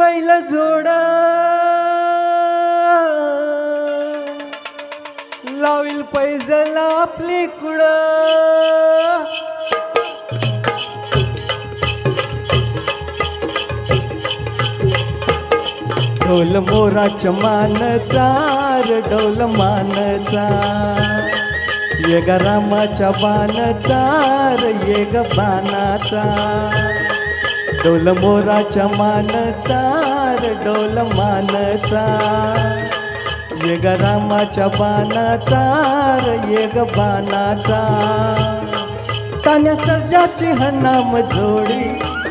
बैल जोड लावील पैजला आपली कुड ढोल मोराच्या मानचा डोल मानचा ये ग रामाच्या बाणाचा ये ग बाणाचा डोल मोराच्या मानचा डोल मानचा ये ग रामाच्या बाणाचा ये ग बाणाचा तान्या सर्जाची हनाम जोडी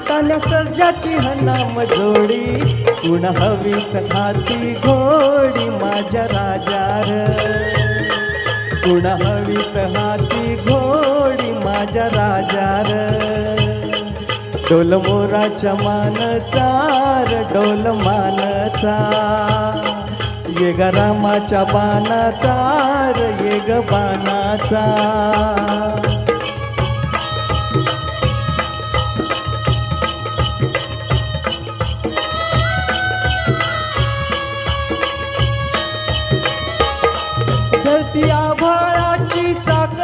तान्या सर्जाची हनाम जोडी कुण हवीत हाती घोडी माझ्या राजार कुण हवीत हाती घोडी माझ्या राजार डोल मोराच्या मानचा डोल मानचा ये ग रामाच्या बाणाचा ये ग बाणाचा धरती आभाळाची चाक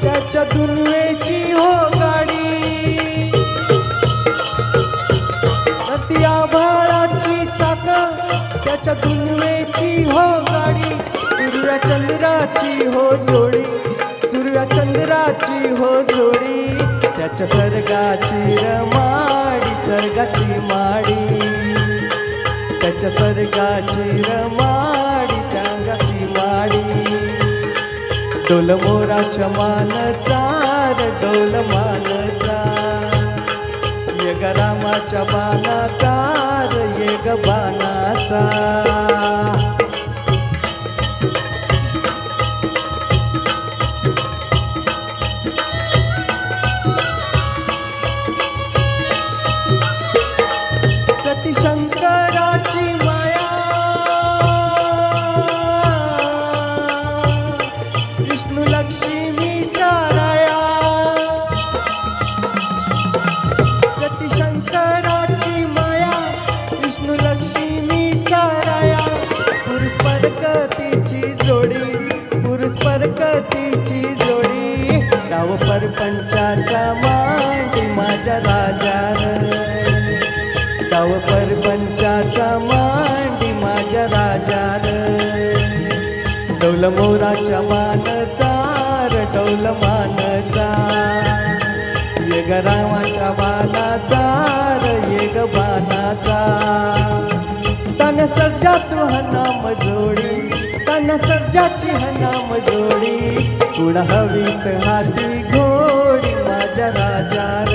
त्याच्या दुनियेची हो गाडी धरती आभाळाची चाक त्याच्या दुनियेची हो गाडी सूर्या चंद्राची हो जोडी सूर्या चंद्राची हो जोडी त्याच्या सर्गाची रमाडी सर्गाची माडी त्याच्या सर्गाची रमाडी त्यांगाची माडी डोल मोराच्या मानचा डोल मानचा ये ग रामाच्या बाणाचा ये ग बाणाचा सती शंकराची माया विष्णू लक्ष्मीचा राया सती शंकराची माया विष्णू लक्ष्मीचा राया पुरुष परकतीची जोडी पुरुष परकतीची जोडी डाव परपंचाचा मांडी माझ्या राजार डाव परपंचाचा मांडी माझ्या राजार डोल मोराच्या मानचा डोल मानचा ये ग रामाच्या बाणाचा ये ग बाणाचा तान्या सर्जा तू हनाम जोडी तान्या सर्जाची हनाम जोडी कुण हवीत हाती घोडी माझ्या राजार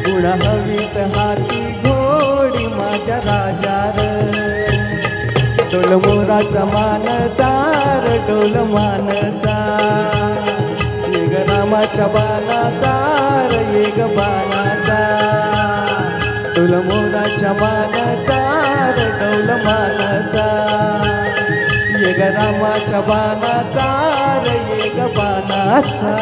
कुण हवीत हाती घोडी माझ्या राजार डोल मोराचा मानचा डोल मानचा ये ग रामाच्या बाणाचा ये ग बाणाचा डोल मोराच्या मानचा डोल मानचा ये ग रामाच्या बाणाचा ये ग बाणाचा